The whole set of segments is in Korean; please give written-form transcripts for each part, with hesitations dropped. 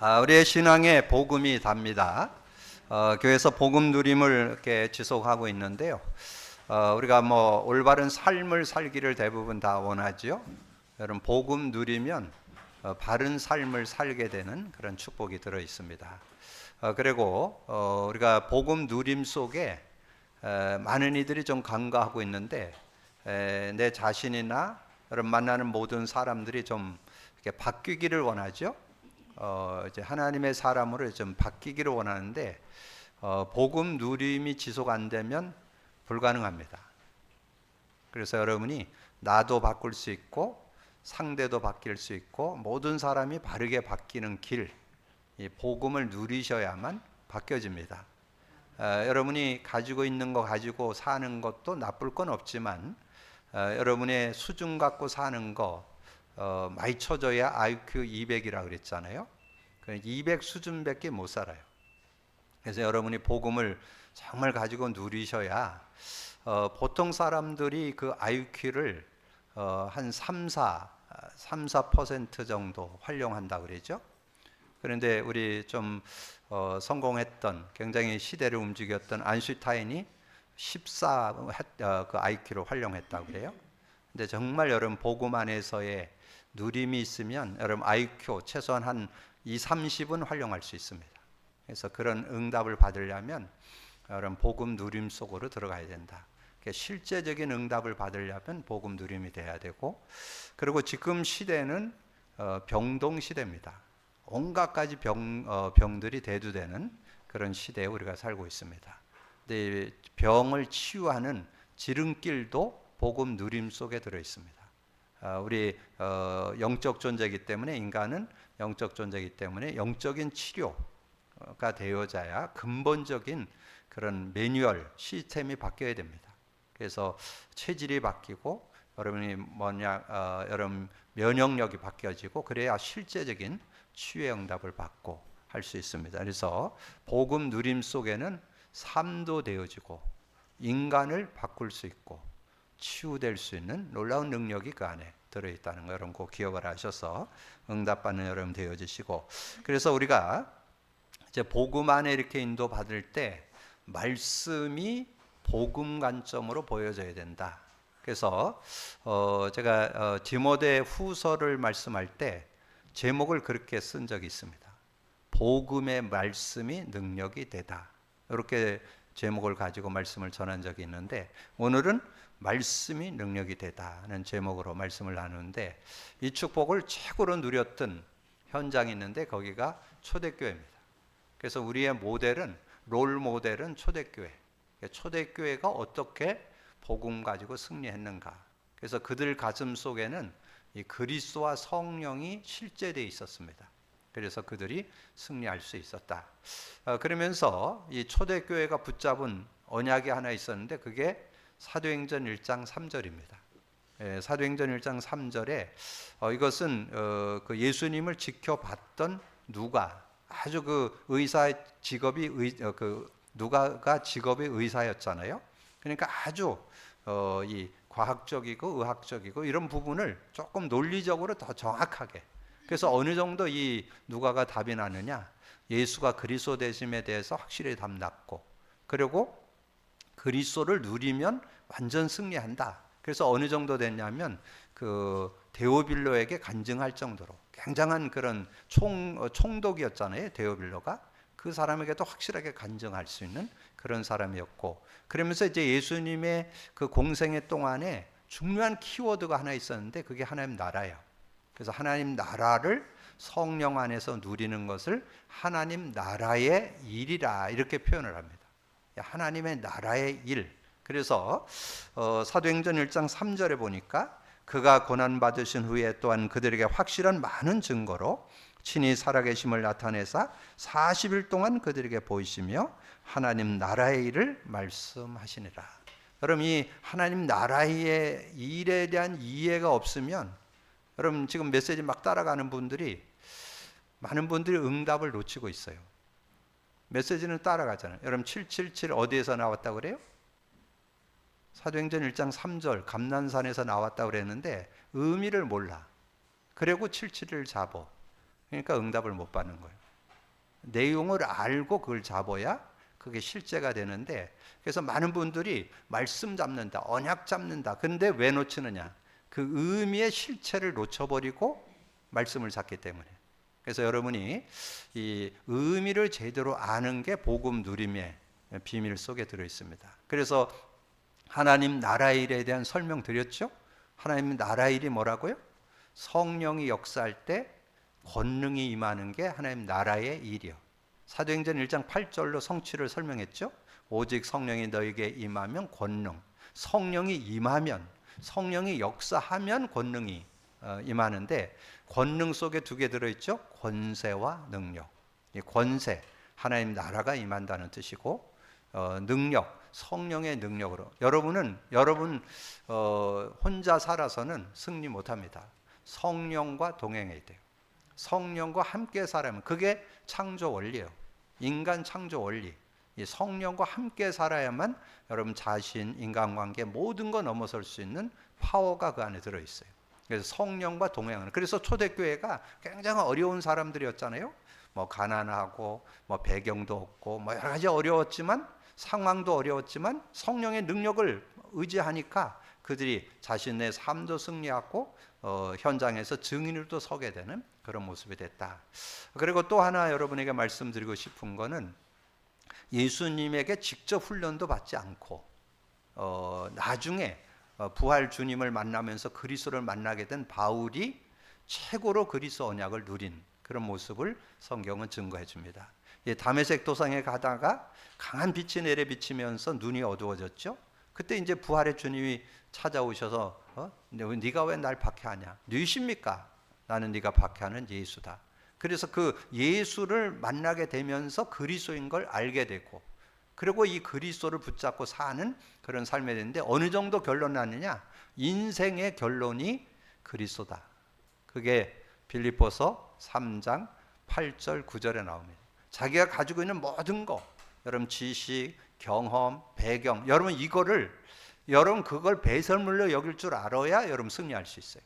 우리의 신앙에 복음이 답니다. 교회에서 복음 누림을 이렇게 지속하고 있는데요. 우리가 뭐 올바른 삶을 살기를 대부분 다 원하지요. 여러분 복음 누리면 바른 삶을 살게 되는 그런 축복이 들어 있습니다. 그리고 우리가 복음 누림 속에 많은 이들이 좀 간과하고 있는데 내 자신이나 여러분 만나는 모든 사람들이 좀 이렇게 바뀌기를 원하죠. 이제 하나님의 사람으로 좀 바뀌기를 원하는데 복음 누림이 지속 안 되면 불가능합니다. 그래서 여러분이 나도 바꿀 수 있고 상대도 바뀔 수 있고 모든 사람이 바르게 바뀌는 길, 이 복음을 누리셔야만 바뀌어집니다. 여러분이 가지고 있는 거 가지고 사는 것도 나쁠 건 없지만 여러분의 수준 갖고 사는 거 많이 쳐줘야 IQ 200이라 그랬잖아요. 200 수준밖에 못 살아요. 그래서 여러분이 복음을 정말 가지고 누리셔야 보통 사람들이 그 IQ를 한 3-4% 정도 활용한다 그러죠. 그런데 우리 좀 성공했던 굉장히 시대를 움직였던 아인슈타인이 14 그 IQ로 활용했다고 그래요. 근데 정말 여러분 복음 안에서의 누림이 있으면 여러분 IQ 최소한 한 2-30은 활용할 수 있습니다. 그래서 그런 응답을 받으려면 여러분 복음 누림 속으로 들어가야 된다. 실제적인 응답을 받으려면 복음 누림이 돼야 되고, 그리고 지금 시대는 병동 시대입니다. 온갖 가지 병들이 대두되는 그런 시대에 우리가 살고 있습니다. 근데 병을 치유하는 지름길도 복음 누림 속에 들어 있습니다. 우리 영적 존재이기 때문에 인간은 영적 존재이기 때문에 영적인 치료가 되어져야 근본적인 그런 매뉴얼 시스템이 바뀌어야 됩니다. 그래서 체질이 바뀌고 여러분이 여러분 면역력이 바뀌어지고 그래야 실제적인 치유의 응답을 받고 할 수 있습니다. 그래서 복음 누림 속에는 삶도 되어지고 인간을 바꿀 수 있고 치유될 수 있는 놀라운 능력이 그 안에 들어있다는 거 여러분 꼭 기억을 하셔서 응답받는 여러분 되어지시고, 그래서 우리가 이제 복음 안에 이렇게 인도받을 때 말씀이 복음 관점으로 보여져야 된다. 그래서 제가 디모데 후서를 말씀할 때 제목을 그렇게 쓴 적이 있습니다. 복음의 말씀이 능력이 되다. 이렇게 제목을 가지고 말씀을 전한 적이 있는데 오늘은 말씀이 능력이 되다는 제목으로 말씀을 나누는데, 이 축복을 최고로 누렸던 현장이 있는데 거기가 초대교회입니다. 그래서 우리의 모델은 롤 모델은 초대교회. 초대교회가 어떻게 복음 가지고 승리했는가. 그래서 그들 가슴 속에는 이 그리스도와 성령이 실제되어 있었습니다. 그래서 그들이 승리할 수 있었다. 그러면서 이 초대교회가 붙잡은 언약이 하나 있었는데 그게 사도행전 1장 3절입니다. 사도행전 1장 3절에 이것은 그 예수님을 지켜봤던 누가, 아주 그 의사 직업이 누가가 직업이 의사였잖아요. 그러니까 아주 이 과학적이고 의학적이고 이런 부분을 조금 논리적으로 더 정확하게, 그래서 어느 정도 이 누가가 답이 나느냐, 예수가 그리스도 되심에 대해서 확실히 답 났고, 그리고 그리스도를 누리면 완전 승리한다. 그래서 어느 정도 됐냐면 그 데오빌로에게 간증할 정도로 굉장한 그런 총독이었잖아요. 데오빌로가 그 사람에게도 확실하게 간증할 수 있는 그런 사람이었고, 그러면서 이제 예수님의 그 공생애 동안에 중요한 키워드가 하나 있었는데 그게 하나님 나라예요. 그래서 하나님 나라를 성령 안에서 누리는 것을 하나님 나라의 일이라 이렇게 표현을 합니다. 하나님의 나라의 일. 그래서 사도행전 1장 3절에 보니까 그가 고난받으신 후에 또한 그들에게 확실한 많은 증거로 친히 살아계심을 나타내사 40일 동안 그들에게 보이시며 하나님 나라의 일을 말씀하시니라. 여러분 이 하나님 나라의 일에 대한 이해가 없으면, 여러분 지금 메시지 막 따라가는 분들이 많은 분들이 응답을 놓치고 있어요. 메시지는 따라가잖아요. 여러분 777 어디에서 나왔다고 그래요? 사도행전 1장 3절 감난산에서 나왔다고 그랬는데 의미를 몰라. 그리고 77을 잡어. 그러니까 응답을 못 받는 거예요. 내용을 알고 그걸 잡아야 그게 실제가 되는데, 그래서 많은 분들이 말씀 잡는다, 언약 잡는다. 근데 왜 놓치느냐? 그 의미의 실체를 놓쳐버리고 말씀을 잡기 때문에. 그래서 여러분이 이 의미를 제대로 아는 게 복음 누림의 비밀 속에 들어 있습니다. 그래서 하나님 나라 일에 대한 설명 드렸죠? 하나님 나라 일이 뭐라고요? 성령이 역사할 때 권능이 임하는 게 하나님 나라의 일이요. 사도행전 1장 8절로 성취를 설명했죠. 오직 성령이 너에게 임하면 권능. 성령이 임하면, 성령이 역사하면 권능이 임하는데, 권능 속에 두 개 들어있죠. 권세와 능력. 이 권세, 하나님 나라가 임한다는 뜻이고, 능력, 성령의 능력으로. 여러분 혼자 살아서는 승리 못합니다. 성령과 동행해야 돼요. 성령과 함께 살아면, 그게 창조 원리예요. 인간 창조 원리. 이 성령과 함께 살아야만 여러분 자신, 인간관계 모든 거 넘어설 수 있는 파워가 그 안에 들어있어요. 그래서 성령과 동행하는. 그래서 초대교회가 굉장히 어려운 사람들이었잖아요. 뭐 가난하고 뭐 배경도 없고 뭐 여러 가지 어려웠지만, 상황도 어려웠지만 성령의 능력을 의지하니까 그들이 자신의 삶도 승리하고 현장에서 증인으로도 서게 되는 그런 모습이 됐다. 그리고 또 하나 여러분에게 말씀드리고 싶은 거는, 예수님에게 직접 훈련도 받지 않고 나중에 부활 주님을 만나면서 그리스도를 만나게 된 바울이 최고로 그리스도 언약을 누린 그런 모습을 성경은 증거해 줍니다. 다메섹 도상에 가다가 강한 빛이 내려 비치면서 눈이 어두워졌죠. 그때 이제 부활의 주님이 찾아오셔서 네가 왜 날 박해하냐? 누구십니까? 나는 네가 박해하는 예수다. 그래서 그 예수를 만나게 되면서 그리스도인 걸 알게 되고, 그리고 이 그리스도를 붙잡고 사는 그런 삶이 되는데, 어느 정도 결론 나느냐? 인생의 결론이 그리스도다. 그게 빌립보서 3장 8절 9절에 나옵니다. 자기가 가지고 있는 모든 거, 여러분 지식, 경험, 배경, 여러분 그걸 배설물로 여길 줄 알아야 여러분 승리할 수 있어요.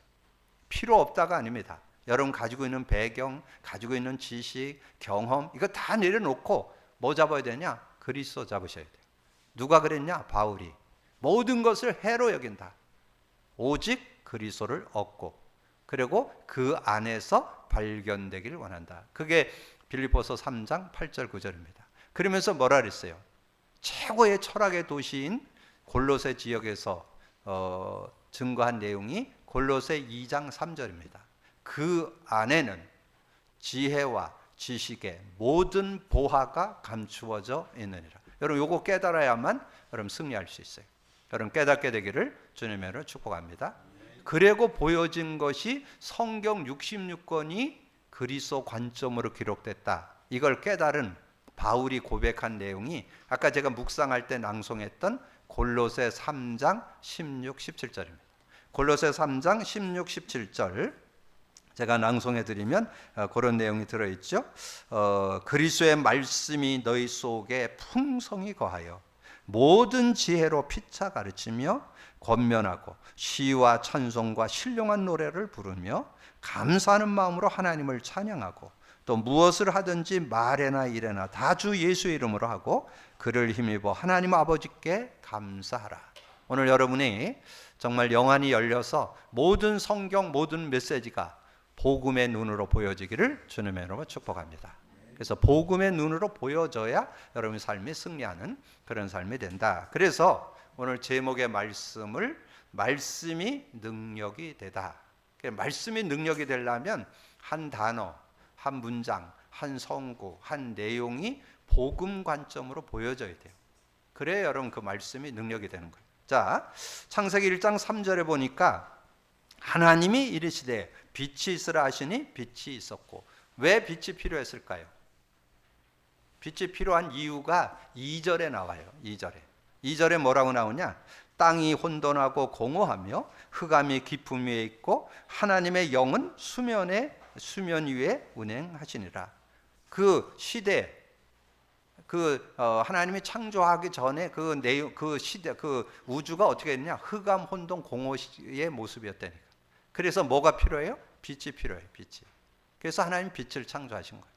필요 없다가 아닙니다. 여러분 가지고 있는 배경, 가지고 있는 지식, 경험, 이거 다 내려놓고 뭐 잡아야 되냐? 그리스도 잡으셔야 돼요. 누가 그랬냐? 바울이. 모든 것을 해로 여긴다. 오직 그리스도를 얻고, 그리고 그 안에서 발견되기를 원한다. 그게 빌립보서 3장 8절 9절입니다. 그러면서 뭐라 그랬어요? 최고의 철학의 도시인 골로새 지역에서 증거한 내용이 골로새 2장 3절입니다. 그 안에는 지혜와 지식의 모든 보화가 감추어져 있느니라. 여러분 요거 깨달아야만 여러분 승리할 수 있어요. 여러분 깨닫게 되기를 주님의 이름으로 축복합니다. 그리고 보여진 것이 성경 66권이 그리스도 관점으로 기록됐다. 이걸 깨달은 바울이 고백한 내용이 아까 제가 묵상할 때 낭송했던 골로새 3장 16, 17절입니다. 골로새 3장 16, 17절 제가 낭송해 드리면 그런 내용이 들어있죠. 그리스도의 말씀이 너희 속에 풍성히 거하여 모든 지혜로 피차 가르치며 권면하고 시와 찬송과 신령한 노래를 부르며 감사하는 마음으로 하나님을 찬양하고, 또 무엇을 하든지 말에나 일에나 다 주 예수의 이름으로 하고 그를 힘입어 하나님 아버지께 감사하라. 오늘 여러분이 정말 영안이 열려서 모든 성경 모든 메시지가 복음의 눈으로 보여지기를 주님의 이름으로 축복합니다. 그래서 복음의 눈으로 보여져야 여러분의 삶이 승리하는 그런 삶이 된다. 그래서 오늘 제목의 말씀이 능력이 되다. 말씀이 능력이 되려면 한 단어, 한 문장, 한 성구, 한 내용이 복음 관점으로 보여져야 돼요. 그래야 여러분 그 말씀이 능력이 되는 거예요. 자, 창세기 1장 3절에 보니까 하나님이 이르시되 빛이 있으라 하시니 빛이 있었고. 왜 빛이 필요했을까요? 빛이 필요한 이유가 2절에 나와요. 2절에 뭐라고 나오냐? 땅이 혼돈하고 공허하며 흑암이 깊음 위에 있고 하나님의 영은 수면 위에 운행하시니라. 그 시대, 하나님이 창조하기 전에 그 시대, 그 우주가 어떻게 됐냐? 흑암, 혼돈, 공허의 모습이었다니까. 그래서 뭐가 필요해요? 빛이 필요해요. 빛이. 그래서 하나님 빛을 창조하신 거예요.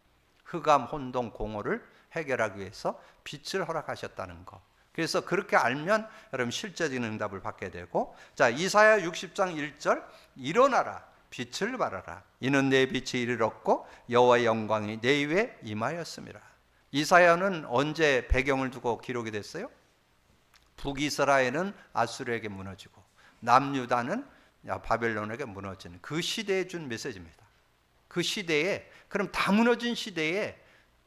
흑암, 혼동, 공허를 해결하기 위해서 빛을 허락하셨다는 거. 그래서 그렇게 알면 여러분 실제적인 응답을 받게 되고, 자, 이사야 60장 1절, 일어나라 빛을 발하라 이는 내 빛이 이르렀고 여호와의 영광이 내 위에 임하였음이라. 이사야는 언제 배경을 두고 기록이 됐어요? 북이스라엘은 아수르에게 무너지고 남유다는 바벨론에게 무너지는 그 시대에 준 메시지입니다. 그 시대에, 그럼 다 무너진 시대에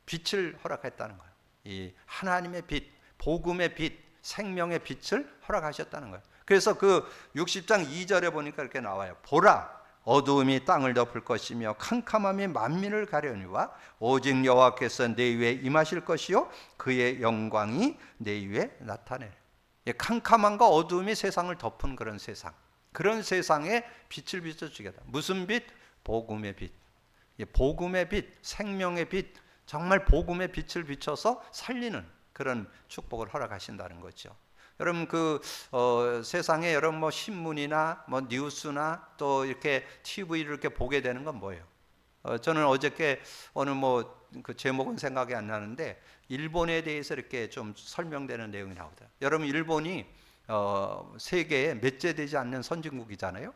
빛을 허락했다는 거예요. 이 하나님의 빛, 복음의 빛, 생명의 빛을 허락하셨다는 거예요. 그래서 그 60장 2절에 보니까 이렇게 나와요. 보라, 어두움이 땅을 덮을 것이며 캄캄함이 만민을 가려니와 오직 여호와께서 내 위에 임하실 것이요 그의 영광이 내 위에 나타내. 캄캄함과 어두움이 세상을 덮은 그런 세상, 그런 세상에 빛을 비춰주겠다. 무슨 빛? 복음의 빛. 복음의 빛, 생명의 빛, 정말 복음의 빛을 비춰서 살리는 그런 축복을 허락하신다는 거죠. 여러분 세상에 여러분 뭐 신문이나 뭐 뉴스나 또 이렇게 TV를 이렇게 보게 되는 건 뭐예요? 저는 어저께 어느 그 제목은 생각이 안 나는데 일본에 대해서 이렇게 좀 설명되는 내용이 나오더라고요. 여러분 일본이 세계에 몇째 되지 않는 선진국이잖아요.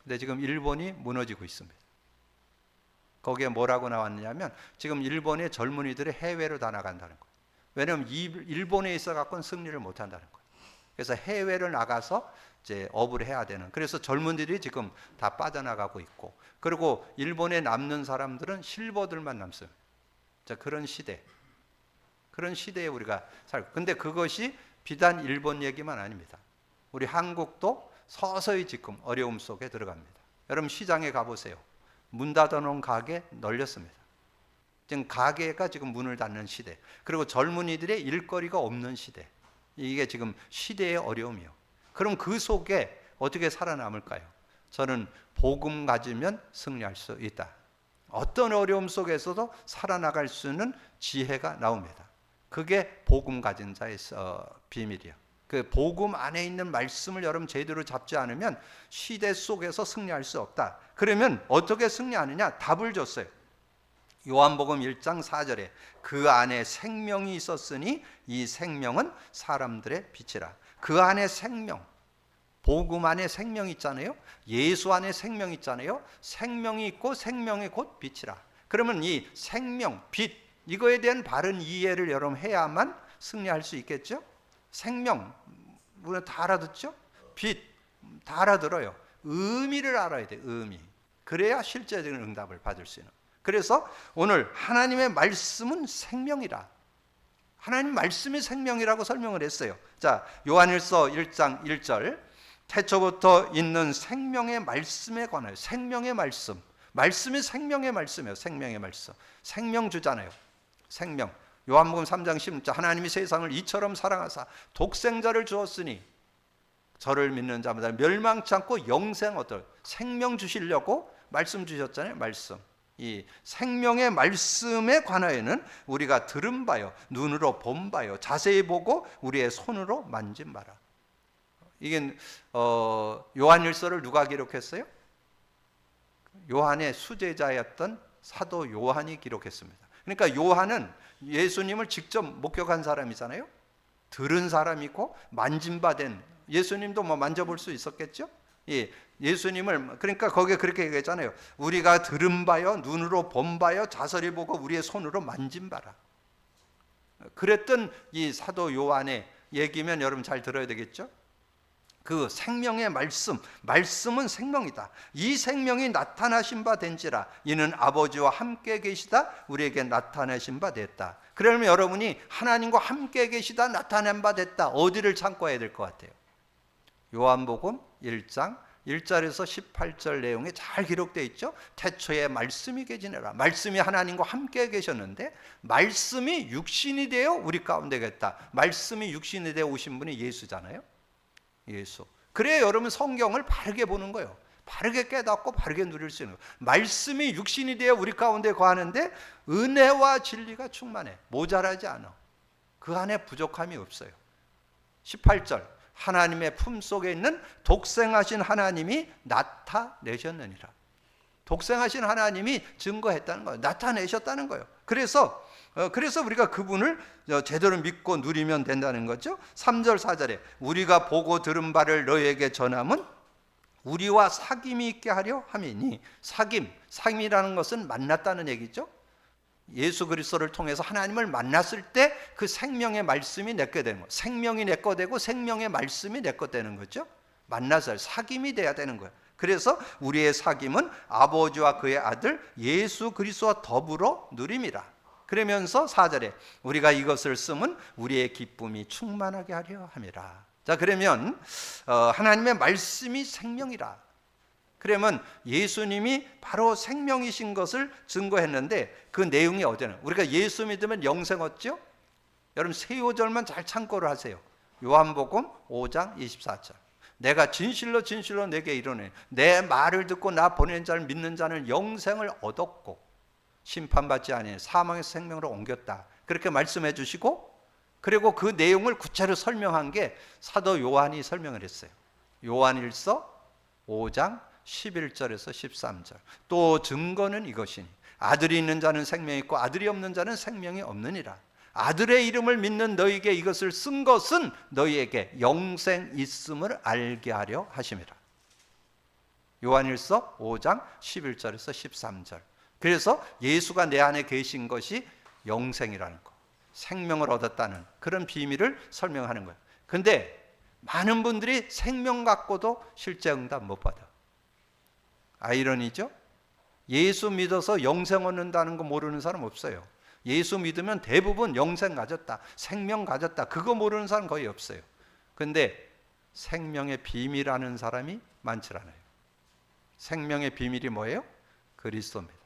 근데 지금 일본이 무너지고 있습니다. 거기에 뭐라고 나왔냐면 지금 일본의 젊은이들이 해외로 다 나간다는 거예요. 왜냐하면 일본에 있어 갖고는 승리를 못 한다는 거예요. 그래서 해외를 나가서 이제 업을 해야 되는, 그래서 젊은이들이 지금 다 빠져나가고 있고, 그리고 일본에 남는 사람들은 실버들만 남습니다. 자, 그런 시대에 우리가 살고, 근데 그것이 비단 일본 얘기만 아닙니다. 우리 한국도 서서히 지금 어려움 속에 들어갑니다. 여러분 시장에 가보세요. 문 닫아놓은 가게 널렸습니다. 지금 가게가 지금 문을 닫는 시대, 그리고 젊은이들의 일거리가 없는 시대, 이게 지금 시대의 어려움이요. 그럼 그 속에 어떻게 살아남을까요? 저는 복음 가지면 승리할 수 있다. 어떤 어려움 속에서도 살아나갈 수 있는 지혜가 나옵니다. 그게 복음 가진 자의 비밀이에요. 그 복음 안에 있는 말씀을 여러분 제대로 잡지 않으면 시대 속에서 승리할 수 없다. 그러면 어떻게 승리하느냐? 답을 줬어요. 요한복음 1장 4절에 그 안에 생명이 있었으니 이 생명은 사람들의 빛이라. 그 안에 생명, 복음 안에 생명이 있잖아요. 예수 안에 생명이 있잖아요. 생명이 있고 생명이 곧 빛이라. 그러면 이 생명, 빛, 이거에 대한 바른 이해를 여러분 해야만 승리할 수 있겠죠. 생명, 우리가 다 알아듣죠. 빛, 다 알아들어요. 의미를 알아야 돼. 의미. 그래야 실제적인 응답을 받을 수 있는. 그래서 오늘 하나님의 말씀은 생명이라. 하나님 말씀이 생명이라고 설명을 했어요. 자, 요한일서 1장 1절, 태초부터 있는 생명의 말씀에 관하여. 생명의 말씀, 말씀이 생명의 말씀이에요. 생명의 말씀, 생명 주잖아요. 생명. 요한복음 3장 16절, 하나님이 세상을 이처럼 사랑하사 독생자를 주었으니 저를 믿는 자마다 멸망치 않고 영생, 어떤 생명 주시려고 말씀 주셨잖아요. 말씀. 이 생명의 말씀에 관하여는 우리가 들은 바요, 눈으로 본 바요, 자세히 보고 우리의 손으로 만진 바라. 이게 요한일서를 누가 기록했어요? 요한의 수제자였던 사도 요한이 기록했습니다. 그러니까 요한은 예수님을 직접 목격한 사람이잖아요. 들은 사람이고 만진 바 된, 예수님도 뭐 만져볼 수 있었겠죠? 예, 예수님을, 그러니까 거기에 그렇게 얘기했잖아요. 우리가 들은 바요, 눈으로 본 바요, 자세히 보고 우리의 손으로 만진 바라. 그랬던 이 사도 요한의 얘기면 여러분 잘 들어야 되겠죠? 그 생명의 말씀, 말씀은 생명이다. 이 생명이 나타나신 바 된지라 이는 아버지와 함께 계시다 우리에게 나타내신 바 됐다. 그러면 여러분이 하나님과 함께 계시다, 나타낸 바 됐다, 어디를 참고해야 될 것 같아요? 요한복음 1장 1절에서 18절 내용이 잘 기록되어 있죠. 태초에 말씀이 계시니라. 말씀이 하나님과 함께 계셨는데 말씀이 육신이 되어 우리 가운데 계셨다. 말씀이 육신이 되어 오신 분이 예수잖아요. 예수. 그래야 여러분 성경을 바르게 보는 거예요. 바르게 깨닫고 바르게 누릴 수 있는 거예요. 말씀이 육신이 되어 우리 가운데 거하는데 은혜와 진리가 충만해. 모자라지 않아. 그 안에 부족함이 없어요. 18절, 하나님의 품속에 있는 독생하신 하나님이 나타내셨느니라. 독생하신 하나님이 증거했다는 거예요. 나타내셨다는 거예요. 그래서 우리가 그분을 제대로 믿고 누리면 된다는 거죠. 3절 4절에 우리가 보고 들은 바를 너희에게 전함은 우리와 사귐이 있게 하려 함이니, 사귐이라는 것은 만났다는 얘기죠. 예수 그리스도를 통해서 하나님을 만났을 때 그 생명의 말씀이 내게 되는 거예요. 생명이 내 거 되고 생명의 말씀이 내 거 되는 거죠. 만나서 사귐이 돼야 되는 거예요. 그래서 우리의 사귐은 아버지와 그의 아들 예수 그리스도와 더불어 누림이라. 그러면서 4절에 우리가 이것을 쓰면 우리의 기쁨이 충만하게 하려 함이라. 자, 그러면 하나님의 말씀이 생명이라. 그러면 예수님이 바로 생명이신 것을 증거했는데 그 내용이 어디나? 우리가 예수 믿으면 영생 얻죠? 여러분 세 요절만 잘 참고를 하세요. 요한복음 5장 24절. 내가 진실로 진실로 내게 이르노니 내 말을 듣고 나 보낸 자를 믿는 자는 영생을 얻었고 심판받지 아니하니 사망에서 생명으로 옮겼다. 그렇게 말씀해 주시고, 그리고 그 내용을 구체로 설명한 게 사도 요한이 설명을 했어요. 요한일서 5장 11절에서 13절. 또 증거는 이것이니 아들이 있는 자는 생명이 있고 아들이 없는 자는 생명이 없느니라. 아들의 이름을 믿는 너희에게 이것을 쓴 것은 너희에게 영생 있음을 알게 하려 하심이라. 요한일서 5장 11절에서 13절. 그래서 예수가 내 안에 계신 것이 영생이라는 거, 생명을 얻었다는 그런 비밀을 설명하는 거예요. 근데 많은 분들이 생명 갖고도 실제 응답 못 받아. 아이러니죠? 예수 믿어서 영생 얻는다는 거 모르는 사람 없어요. 예수 믿으면 대부분 영생 가졌다, 생명 가졌다, 그거 모르는 사람 거의 없어요. 근데 생명의 비밀 아는 사람이 많지 않아요. 생명의 비밀이 뭐예요? 그리스도입니다.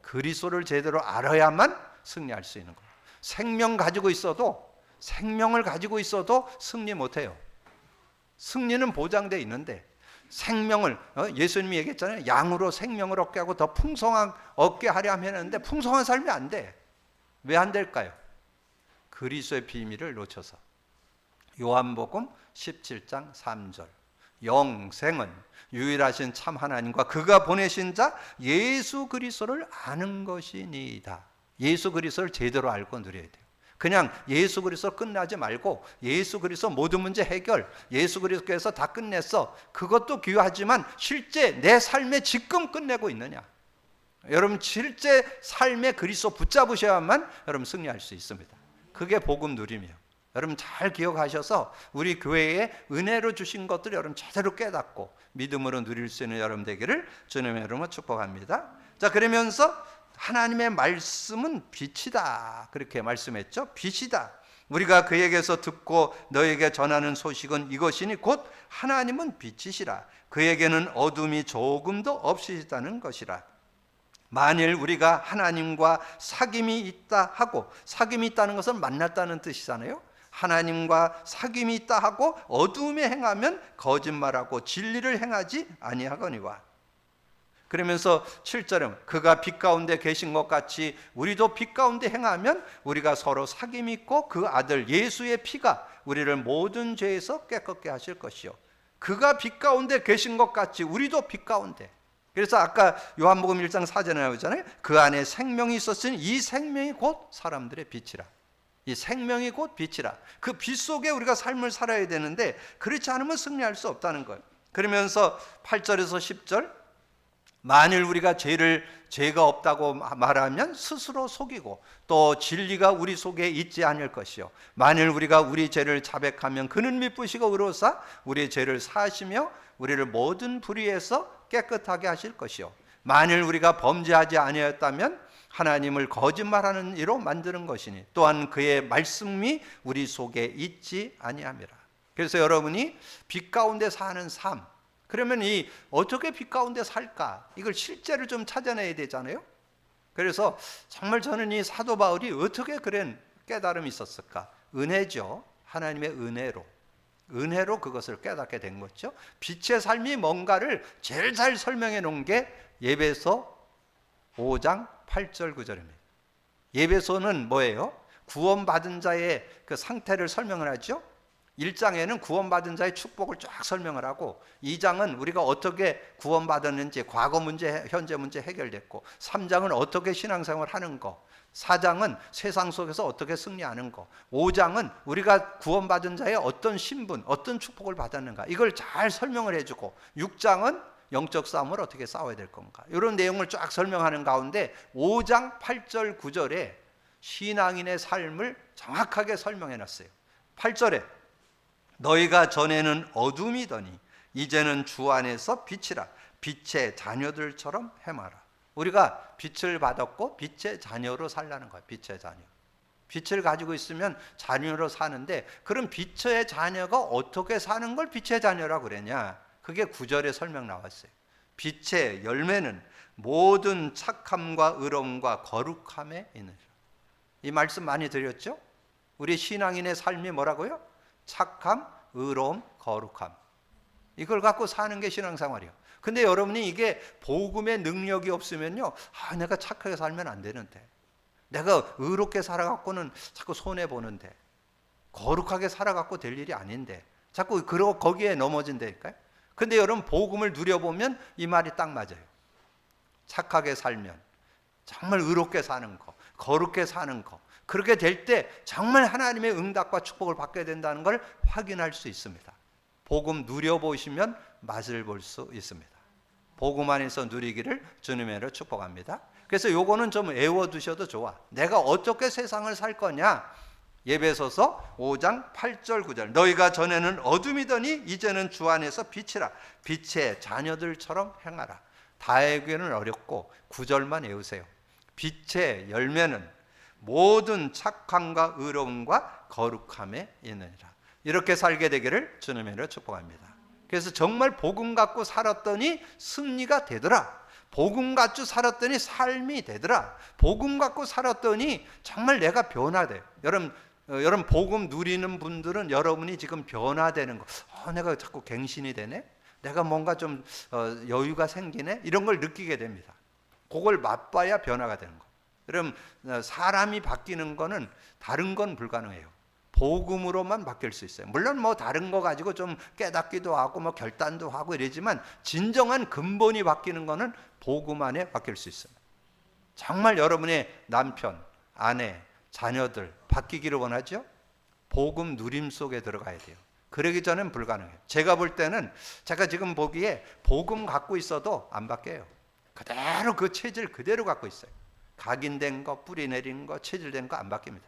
그리스도를 제대로 알아야만 승리할 수 있는 거예요. 생명을 가지고 있어도 승리 못해요. 승리는 보장되어 있는데 생명을 예수님이 얘기했잖아요. 양으로 생명을 얻게 하고 더 풍성한 얻게 하려 하는데 풍성한 삶이 안 돼. 왜 안 될까요? 그리스도의 비밀을 놓쳐서. 요한복음 17장 3절. 영생은 유일하신 참 하나님과 그가 보내신 자 예수 그리스도를 아는 것이니이다. 예수 그리스도를 제대로 알고 누려야 돼요. 그냥 예수 그리스도 끝나지 말고 예수 그리스도 모든 문제 해결, 예수 그리스도께서 다 끝냈어, 그것도 귀하지만 실제 내 삶에 지금 끝내고 있느냐. 여러분 실제 삶에 그리스도 붙잡으셔야만 여러분 승리할 수 있습니다. 그게 복음 누림이에요. 여러분 잘 기억하셔서 우리 교회에 은혜로 주신 것들 여러분 제대로 깨닫고 믿음으로 누릴 수 있는 여러분 되기를 주님의 이름으로 축복합니다. 자, 그러면서 하나님의 말씀은 빛이다, 그렇게 말씀했죠. 빛이다. 우리가 그에게서 듣고 너에게 전하는 소식은 이것이니 곧 하나님은 빛이시라. 그에게는 어둠이 조금도 없으시다는 것이라. 만일 우리가 하나님과 사귐이 있다 하고, 사귐이 있다는 것은 만났다는 뜻이잖아요. 하나님과 사귐이 있다 하고 어둠에 행하면 거짓말하고 진리를 행하지 아니하거니와. 그러면서 7절은 그가 빛 가운데 계신 것 같이 우리도 빛 가운데 행하면 우리가 서로 사귐이 있고 그 아들 예수의 피가 우리를 모든 죄에서 깨끗게 하실 것이요. 그가 빛 가운데 계신 것 같이 우리도 빛 가운데. 그래서 아까 요한복음 1장 4절에 나오잖아요. 그 안에 생명이 있었으니 이 생명이 곧 사람들의 빛이라. 이 생명이 곧 빛이라. 그 빛 속에 우리가 삶을 살아야 되는데 그렇지 않으면 승리할 수 없다는 거예요. 그러면서 8절에서 10절, 만일 우리가 죄가 없다고 말하면 스스로 속이고 또 진리가 우리 속에 있지 않을 것이요. 만일 우리가 우리 죄를 자백하면 그는 미쁘시고 의로사 우리의 죄를 사하시며 우리를 모든 불의에서 깨끗하게 하실 것이요. 만일 우리가 범죄하지 아니하였다면 하나님을 거짓말하는 이로 만드는 것이니 또한 그의 말씀이 우리 속에 있지 아니함이라. 그래서 여러분이 빛 가운데 사는 삶, 그러면 이 어떻게 빛 가운데 살까? 이걸 실제로 좀 찾아내야 되잖아요. 그래서 정말 저는 이 사도 바울이 어떻게 그런 깨달음이 있었을까? 은혜죠. 하나님의 은혜로 그것을 깨닫게 된 거죠. 빛의 삶이 뭔가를 제일 잘 설명해 놓은 게 예배서 5장 8절 9절입니다. 예배서는 뭐예요? 구원받은 자의 그 상태를 설명을 하죠. 1장에는 구원받은 자의 축복을 쫙 설명을 하고 2장은 우리가 어떻게 구원받았는지 과거 문제, 현재 문제 해결됐고 3장은 어떻게 신앙생활을 하는 거, 4장은 세상 속에서 어떻게 승리하는 거, 5장은 우리가 구원받은 자의 어떤 신분, 어떤 축복을 받았는가 이걸 잘 설명을 해주고 6장은 영적 싸움을 어떻게 싸워야 될 건가 이런 내용을 쫙 설명하는 가운데 5장 8절 9절에 신앙인의 삶을 정확하게 설명해 놨어요. 8절에 너희가 전에는 어둠이더니 이제는 주 안에서 빛이라 빛의 자녀들처럼 행하라. 우리가 빛을 받았고 빛의 자녀로 살라는 거예요. 빛의 자녀. 빛을 가지고 있으면 자녀로 사는데 그럼 빛의 자녀가 어떻게 사는 걸 빛의 자녀라고 그랬냐? 그게 9절에 설명 나왔어요. 빛의 열매는 모든 착함과 의로움과 거룩함에 있느니라. 이 말씀 많이 드렸죠? 우리 신앙인의 삶이 뭐라고요? 착함, 의로움, 거룩함. 이걸 갖고 사는 게 신앙생활이에요. 근데 여러분이 이게 복음의 능력이 없으면요, 내가 착하게 살면 안 되는데, 내가 의롭게 살아갖고는 자꾸 손해 보는데, 거룩하게 살아갖고 될 일이 아닌데, 자꾸 거기에 넘어진다니까요. 근데 여러분 복음을 누려보면 이 말이 딱 맞아요. 착하게 살면 정말 의롭게 사는 거, 거룩게 사는 거, 그렇게 될 때 정말 하나님의 응답과 축복을 받게 된다는 걸 확인할 수 있습니다. 복음 누려보시면 맛을 볼 수 있습니다. 복음 안에서 누리기를 주님의 이름으로 축복합니다. 그래서 요거는 좀 외워두셔도 좋아. 내가 어떻게 세상을 살 거냐? 에베소서 5장 8절 9절 너희가 전에는 어둠이더니 이제는 주 안에서 빛이라 빛의 자녀들처럼 행하라. 다 외우기는 어렵고 9절만 외우세요. 빛의 열매는 모든 착함과 의로움과 거룩함에 있느니라. 이렇게 살게 되기를 주님의 이름으로 축복합니다. 그래서 정말 복음 갖고 살았더니 승리가 되더라. 복음 갖고 살았더니 삶이 되더라. 복음 갖고 살았더니 정말 내가 변화돼. 여러분 복음 누리는 분들은 여러분이 지금 변화되는 거. 내가 자꾸 갱신이 되네. 내가 뭔가 좀 여유가 생기네. 이런 걸 느끼게 됩니다. 그걸 맛봐야 변화가 되는 거. 그럼 사람이 바뀌는 거는 다른 건 불가능해요. 복음으로만 바뀔 수 있어요. 물론 뭐 다른 거 가지고 좀 깨닫기도 하고 뭐 결단도 하고 이러지만 진정한 근본이 바뀌는 거는 복음 안에 바뀔 수 있어요. 정말 여러분의 남편, 아내, 자녀들 바뀌기를 원하죠? 복음 누림 속에 들어가야 돼요. 그러기 전엔 불가능해요. 제가 볼 때는 제가 지금 보기에 복음 갖고 있어도 안 바뀌어요. 그대로 그 체질 그대로 갖고 있어요. 각인된 거, 뿌리 내린 거, 체질된 거 안 바뀝니다.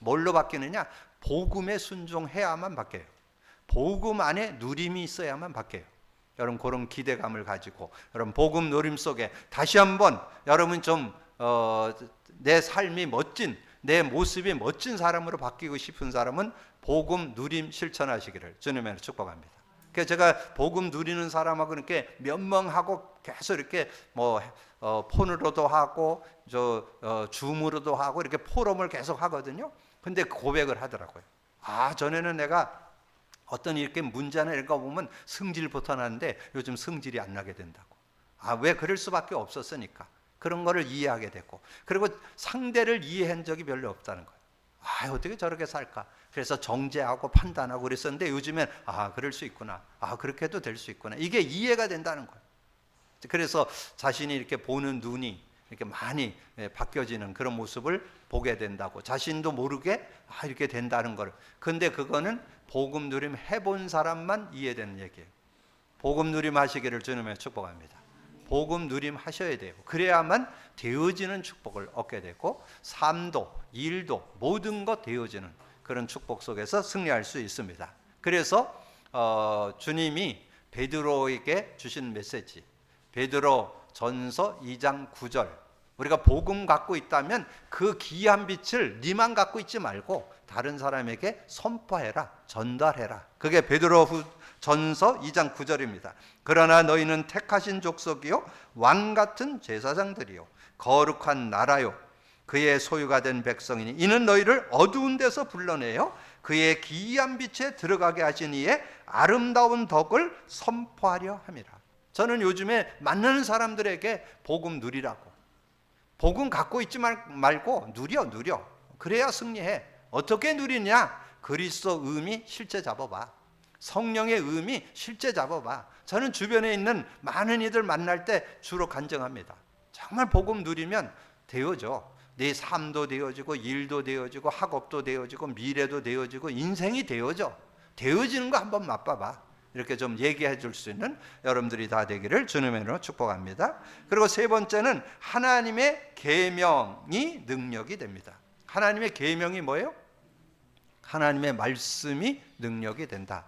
뭘로 바뀌느냐? 복음에 순종해야만 바뀌어요. 복음 안에 누림이 있어야만 바뀌어요. 여러분 그런 기대감을 가지고 여러분 복음 누림 속에 다시 한번 여러분 좀 내 삶이 멋진 내 모습이 멋진 사람으로 바뀌고 싶은 사람은 복음 누림 실천하시기를 주님의 축복합니다. 그래서 제가 복음 누리는 사람하고 이렇게 면멍하고 계속 이렇게 뭐 폰으로도 하고 줌으로도 하고 이렇게 포럼을 계속 하거든요. 근데 고백을 하더라고요. 전에는 내가 어떤 이렇게 문제나 이런 거 보면 승질 보탄하는데 요즘 승질이 안 나게 된다고. 왜 그럴 수밖에 없었으니까. 그런 거를 이해하게 됐고, 그리고 상대를 이해한 적이 별로 없다는 거예요. 어떻게 저렇게 살까? 그래서 정죄하고 판단하고 그랬었는데 요즘엔 그럴 수 있구나. 그렇게 해도 될 수 있구나. 이게 이해가 된다는 거예요. 그래서 자신이 이렇게 보는 눈이 이렇게 많이 바뀌어지는 그런 모습을 보게 된다고. 자신도 모르게 이렇게 된다는 걸. 근데 그거는 복음 누림 해본 사람만 이해되는 얘기예요. 복음 누림 하시기를 주님의 축복합니다. 복음 누림 하셔야 돼요. 그래야만 되어지는 축복을 얻게 되고 삶도 일도 모든 것 되어지는 그런 축복 속에서 승리할 수 있습니다. 그래서 주님이 베드로에게 주신 메시지, 베드로 전서 2장 9절, 우리가 복음 갖고 있다면 그 귀한 빛을 니만 갖고 있지 말고 다른 사람에게 선포해라, 전달해라. 그게 베드로 전서 2장 9절입니다. 그러나 너희는 택하신 족속이요 왕같은 제사장들이요 거룩한 나라요 그의 소유가 된 백성이니 이는 너희를 어두운 데서 불러내어 그의 기이한 빛에 들어가게 하신 이의 아름다운 덕을 선포하려 함이라. 저는 요즘에 만나는 사람들에게 복음 누리라고, 복음 갖고 있지 말고 누려. 그래야 승리해. 어떻게 누리냐? 그리스도 의미 실제 잡아봐. 성령의 의미 실제 잡아봐. 저는 주변에 있는 많은 이들 만날 때 주로 간증합니다. 정말 복음 누리면 되어져. 내 삶도 되어지고 일도 되어지고 학업도 되어지고 미래도 되어지고 인생이 되어져. 되어지는 거 한번 맛봐봐. 이렇게 좀 얘기해 줄 수 있는 여러분들이 다 되기를 주님의 이름으로 축복합니다. 그리고 세 번째는 하나님의 계명이 능력이 됩니다. 하나님의 계명이 뭐예요? 하나님의 말씀이 능력이 된다.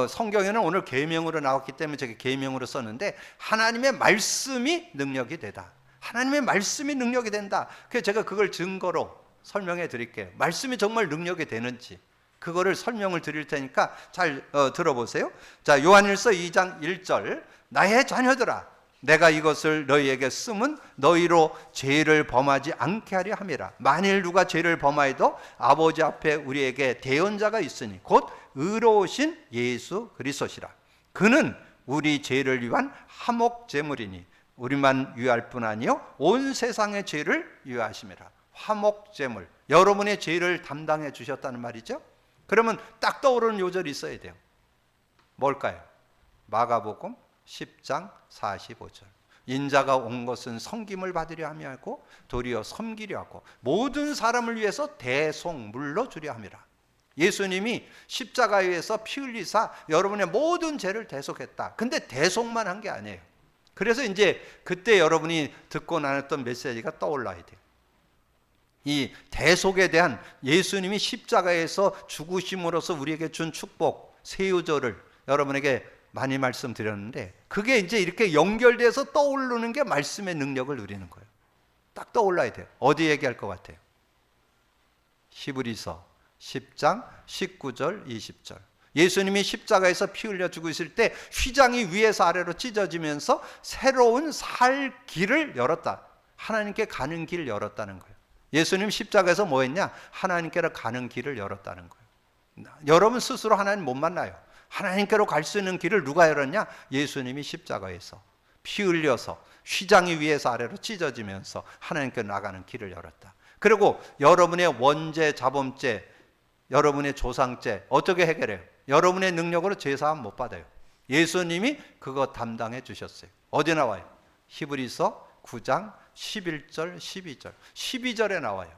성경에는 오늘 계명으로 나왔기 때문에 저게 계명으로 썼는데 하나님의 말씀이 능력이 되다. 하나님의 말씀이 능력이 된다. 그래서 제가 그걸 증거로 설명해 드릴게요. 말씀이 정말 능력이 되는지 그거를 설명을 드릴 테니까 잘 들어보세요. 자, 요한일서 2장 1절 나의 자녀들아 내가 이것을 너희에게 쓰면 너희로 죄를 범하지 않게 하려 함이라. 만일 누가 죄를 범하여도 아버지 앞에 우리에게 대언자가 있으니 곧 의로우신 예수 그리스도시라. 그는 우리 죄를 위한 화목 제물이니 우리만 위할 뿐 아니요 온 세상의 죄를 위하심이라. 화목 제물, 여러분의 죄를 담당해 주셨다는 말이죠. 그러면 딱 떠오르는 요절이 있어야 돼요. 뭘까요? 마가복음 10장 45절. 인자가 온 것은 섬김을 받으려 함이 하고 도리어 섬기려 하고 모든 사람을 위해서 대속물로 주려 함이라. 예수님이 십자가에서 피 흘리사 여러분의 모든 죄를 대속했다. 근데 대속만 한 게 아니에요. 그래서 이제 그때 여러분이 듣고 나눴던 메시지가 떠올라야 돼요. 이 대속에 대한 예수님이 십자가에서 죽으심으로써 우리에게 준 축복 세유절을 여러분에게 많이 말씀드렸는데 그게 이제 이렇게 연결돼서 떠오르는 게 말씀의 능력을 누리는 거예요. 딱 떠올라야 돼요. 어디 얘기할 것 같아요? 히브리서 10장 19절 20절. 예수님이 십자가에서 피 흘려 죽으실 때 휘장이 위에서 아래로 찢어지면서 새로운 살 길을 열었다. 하나님께 가는 길을 열었다는 거예요. 예수님 십자가에서 뭐 했냐? 하나님께로 가는 길을 열었다는 거예요. 여러분 스스로 하나님 못 만나요. 하나님께로 갈 수 있는 길을 누가 열었냐? 예수님이 십자가에서 피 흘려서 휘장이 위에서 아래로 찢어지면서 하나님께로 나가는 길을 열었다. 그리고 여러분의 원죄, 자범죄, 여러분의 조상죄 어떻게 해결해요? 여러분의 능력으로 죄사함 못 받아요. 예수님이 그거 담당해 주셨어요. 어디 나와요? 히브리서 9장 11절 12절 12절에 나와요.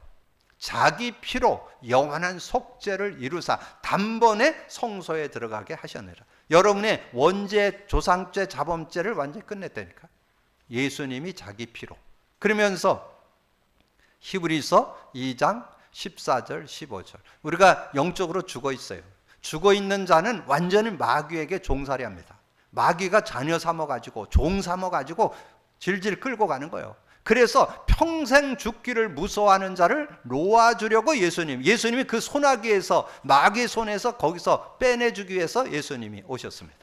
자기 피로 영원한 속죄를 이루사 단번에 성소에 들어가게 하셨느라. 여러분의 원죄, 조상죄, 자범죄를 완전히 끝냈다니까. 예수님이 자기 피로. 그러면서 히브리서 2장 14절 15절 우리가 영적으로 죽어 있어요. 죽어 있는 자는 완전히 마귀에게 종살이 합니다. 마귀가 자녀 삼아가지고 종 삼아가지고 질질 끌고 가는 거예요. 그래서 평생 죽기를 무서워하는 자를 놓아주려고 예수님이 그 소나기에서 마귀 손에서 거기서 빼내주기 위해서 예수님이 오셨습니다.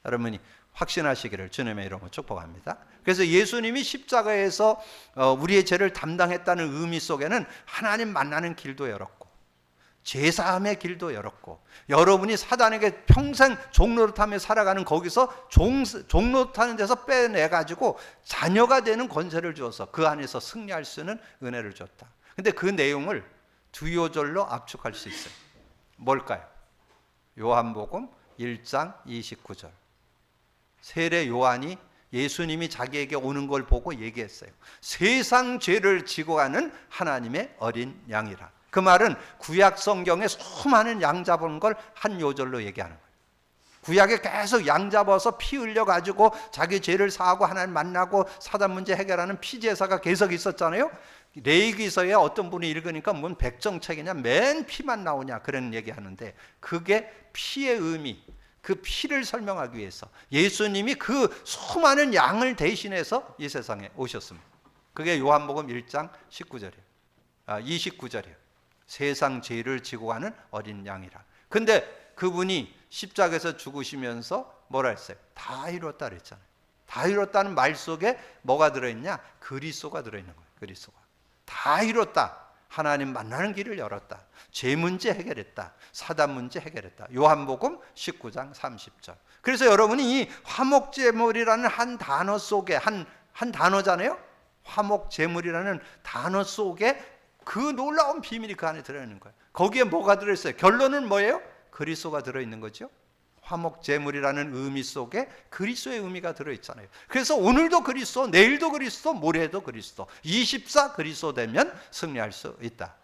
여러분이 확신하시기를 주님의 이름으로 축복합니다. 그래서 예수님이 십자가에서 우리의 죄를 담당했다는 의미 속에는 하나님 만나는 길도 열었고 죄사함의 길도 열었고 여러분이 사단에게 평생 종노릇하며 살아가는 거기서 종노릇하는 데서 빼내가지고 자녀가 되는 권세를 주어서 그 안에서 승리할 수 있는 은혜를 줬다. 근데 그 내용을 두 요절로 압축할 수 있어요. 뭘까요? 요한복음 1장 29절. 세례 요한이 예수님이 자기에게 오는 걸 보고 얘기했어요. 세상 죄를 지고 가는 하나님의 어린 양이라. 그 말은 구약 성경에 수많은 양 잡은 걸 한 요절로 얘기하는 거예요. 구약에 계속 양 잡아서 피 흘려가지고 자기 죄를 사하고 하나님 만나고 사단 문제 해결하는 피제사가 계속 있었잖아요. 레위기서에 어떤 분이 읽으니까 뭔 백정책이냐 맨 피만 나오냐 그런 얘기하는데 그게 피의 의미, 그 피를 설명하기 위해서 예수님이 그 수많은 양을 대신해서 이 세상에 오셨습니다. 그게 요한복음 1장 19절이에요. 29절이에요. 세상 죄를 지고 가는 어린 양이라. 근데 그분이 십자가에서 죽으시면서 뭐라 했어요? 다 이뤘다 그랬잖아요. 다 이뤘다는 말 속에 뭐가 들어있냐? 그리스도가 들어있는 거예요. 그리스도가. 다 이뤘다. 하나님 만나는 길을 열었다. 죄 문제 해결했다. 사단 문제 해결했다. 요한복음 19장 30절. 그래서 여러분이 이 화목제물이라는 한 단어 속에 한 단어잖아요. 화목제물이라는 단어 속에 그 놀라운 비밀이 그 안에 들어있는 거예요. 거기에 뭐가 들어있어요? 결론은 뭐예요? 그리스도가 들어있는 거죠. 화목제물이라는 의미 속에 그리스도의 의미가 들어있잖아요. 그래서 오늘도 그리스도, 내일도 그리스도, 모레도 그리스도, 24 그리스도 되면 승리할 수 있다.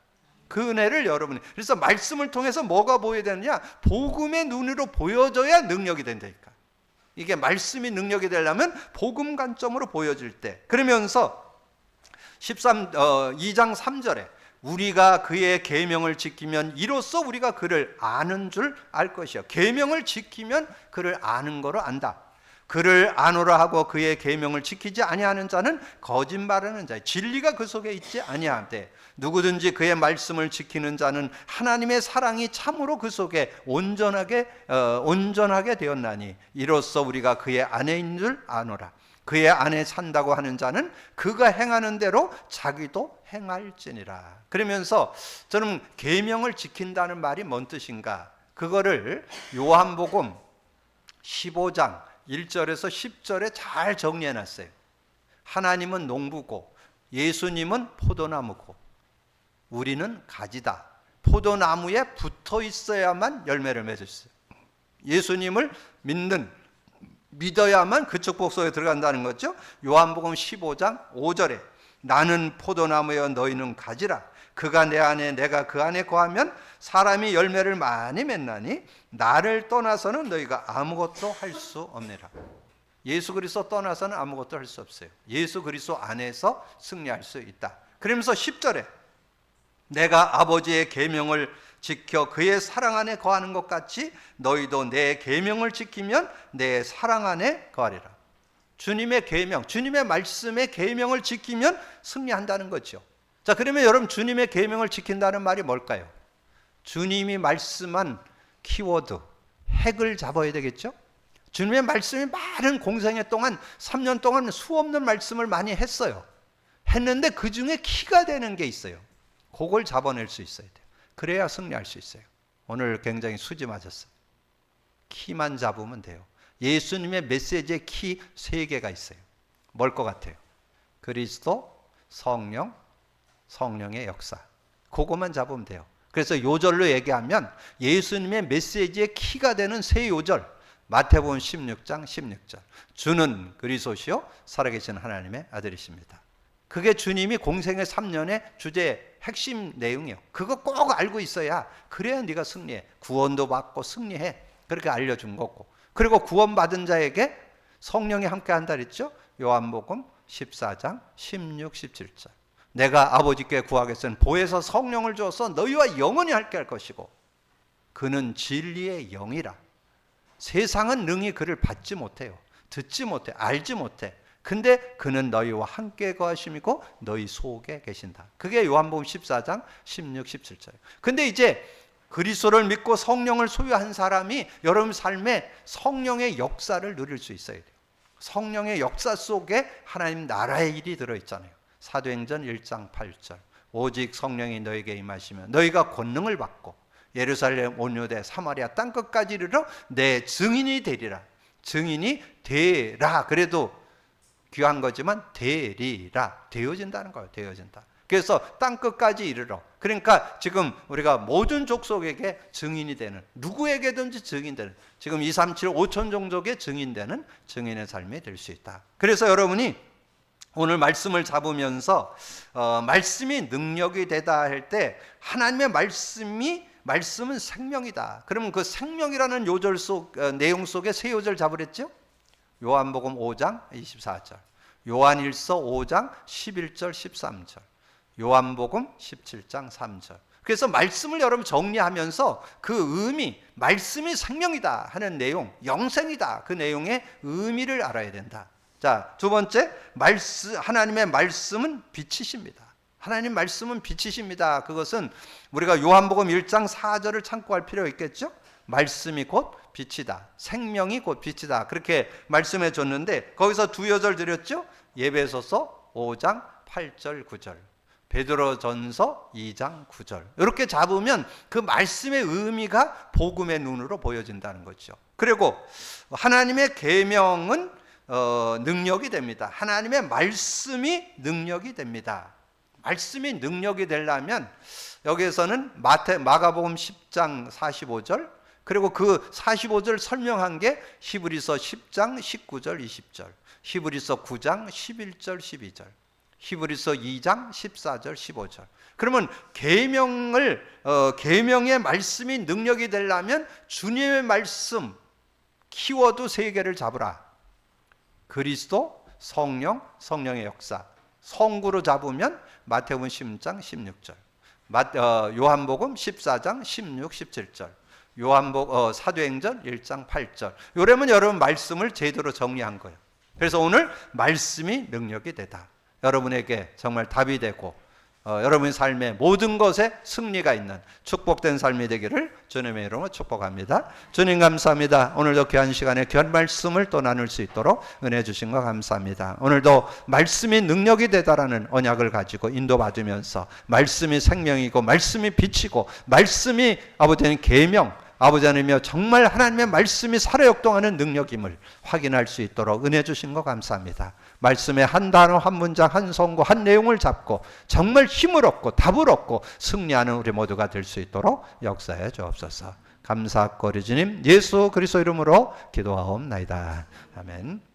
그 은혜를 여러분이, 그래서 말씀을 통해서 뭐가 보여야 되느냐? 복음의 눈으로 보여져야 능력이 된다니까. 이게 말씀이 능력이 되려면 복음 관점으로 보여질 때, 그러면서 2장 3절에 우리가 그의 계명을 지키면 이로써 우리가 그를 아는 줄 알 것이요. 계명을 지키면 그를 아는 거로 안다. 그를 아노라 하고 그의 계명을 지키지 아니하는 자는 거짓말하는 자요, 진리가 그 속에 있지 아니하되 누구든지 그의 말씀을 지키는 자는 하나님의 사랑이 참으로 그 속에 온전하게 되었나니 이로써 우리가 그의 안에 있는 줄 아노라. 그의 안에 산다고 하는 자는 그가 행하는 대로 자기도 행할지니라. 그러면서 저는 계명을 지킨다는 말이 뭔 뜻인가? 그거를 요한복음 15장 1절에서 10절에 잘 정리해 놨어요. 하나님은 농부고 예수님은 포도나무고 우리는 가지다. 포도나무에 붙어 있어야만 열매를 맺을 수 있어요. 예수님을 믿어야만 그 축복 속에 들어간다는 거죠. 요한복음 15장 5절에 나는 포도나무여 너희는 가지라. 그가 내 안에 내가 그 안에 거하면 사람이 열매를 많이 맺나니 나를 떠나서는 너희가 아무것도 할 수 없느니라. 예수 그리스도 떠나서는 아무것도 할 수 없어요. 예수 그리스도 안에서 승리할 수 있다. 그러면서 10절에 내가 아버지의 계명을 지켜 그의 사랑 안에 거하는 것 같이 너희도 내 계명을 지키면 내 사랑 안에 거하리라. 주님의 계명, 주님의 말씀의 계명을 지키면 승리한다는 거죠. 자, 그러면 여러분 주님의 계명을 지킨다는 말이 뭘까요? 주님이 말씀한 키워드, 핵을 잡아야 되겠죠? 주님의 말씀이 많은 공생애 동안 3년 동안 수없는 말씀을 많이 했는데 그 중에 키가 되는 게 있어요. 그걸 잡아낼 수 있어야 돼요. 그래야 승리할 수 있어요. 오늘 굉장히 수지 맞았어요. 키만 잡으면 돼요. 예수님의 메시지의 키 3개가 있어요. 뭘 것 같아요? 그리스도, 성령, 성령의 역사. 그것만 잡으면 돼요. 그래서 요절로 얘기하면 예수님의 메시지의 키가 되는 3요절. 마태복음 16장 16절. 주는 그리스도시요 살아계신 하나님의 아들이십니다. 그게 주님이 공생의 3년의 주제의 핵심 내용이에요. 그거 꼭 알고 있어야 그래야 네가 승리해. 구원도 받고 승리해. 그렇게 알려준 거고. 그리고 구원받은 자에게 성령이 함께 한다 그랬죠. 요한복음 14장 16, 17절. 내가 아버지께 구하겠으니 보혜사 성령을 주어서 너희와 영원히 함께 할 것이고 그는 진리의 영이라. 세상은 능히 그를 받지 못해요. 듣지 못해. 알지 못해. 근데 그는 너희와 함께 거하심이고 너희 속에 계신다. 그게 요한복음 14장 16, 17절. 근데 이제 그리스도를 믿고 성령을 소유한 사람이 여러분 삶에 성령의 역사를 누릴 수 있어야 돼요. 성령의 역사 속에 하나님 나라의 일이 들어있잖아요. 사도행전 1장 8절. 오직 성령이 너에게 임하시면 너희가 권능을 받고 예루살렘 온 유대 사마리아 땅끝까지 이르러 내 증인이 되리라. 증인이 되라. 그래도 귀한 거지만 되리라. 되어진다는 거예요. 되어진다. 그래서 땅끝까지 이르러. 그러니까 지금 우리가 모든 족속에게 증인이 되는, 누구에게든지 증인되는, 지금 2, 3, 7, 5천 종족의 증인되는 증인의 삶이 될 수 있다. 그래서 여러분이 오늘 말씀을 잡으면서 말씀이 능력이 되다 할 때 하나님의 말씀은 생명이다. 그러면 그 생명이라는 요절 속 내용 속에 3요절 잡으랬죠? 요한복음 5장 24절, 요한일서 5장 11절 13절, 요한복음 17장 3절. 그래서 말씀을 여러분 정리하면서 그 의미, 말씀이 생명이다 하는 내용, 영생이다 그 내용의 의미를 알아야 된다. 자, 두 번째, 하나님의 말씀은 빛이십니다. 하나님 말씀은 빛이십니다. 그것은 우리가 요한복음 1장 4절을 참고할 필요가 있겠죠? 말씀이 곧 빛이다. 생명이 곧 빛이다. 그렇게 말씀해 줬는데 거기서 2요절 드렸죠? 예배소서 5장 8절 9절, 베드로전서 2장 9절. 이렇게 잡으면 그 말씀의 의미가 복음의 눈으로 보여진다는 거죠. 그리고 하나님의 계명은 능력이 됩니다. 하나님의 말씀이 능력이 됩니다. 말씀이 능력이 되려면 여기에서는 마가복음 10장 45절, 그리고 그 45절 설명한 게 히브리서 10장 19절 20절, 히브리서 9장 11절 12절, 히브리서 2장 14절 15절. 그러면 계명의 말씀이 능력이 되려면 주님의 말씀 키워드 3개를 잡으라. 그리스도, 성령, 성령의 역사. 성구로 잡으면 마태복음 10장 16절, 요한복음 14장 16, 17절, 사도행전 1장 8절. 요러면 여러분 말씀을 제대로 정리한 거예요. 그래서 오늘 말씀이 능력이 되다. 여러분에게 정말 답이 되고 여러분의 삶의 모든 것에 승리가 있는 축복된 삶이 되기를 주님의 이름으로 축복합니다. 주님 감사합니다. 오늘도 귀한 시간에 귀한 말씀을 또 나눌 수 있도록 은혜 주신 거 감사합니다. 오늘도 말씀이 능력이 되다라는 언약을 가지고 인도받으면서 말씀이 생명이고 말씀이 빛이고 말씀이 아버지는 계명, 아버지 하나님이여 정말 하나님의 말씀이 살아역동하는 능력임을 확인할 수 있도록 은혜 주신 거 감사합니다. 말씀의 한 단어, 한 문장, 한 성구, 한 내용을 잡고 정말 힘을 얻고 답을 얻고 승리하는 우리 모두가 될 수 있도록 역사해 주옵소서. 감사하고 우리 주님 예수 그리스도 이름으로 기도하옵나이다. 아멘.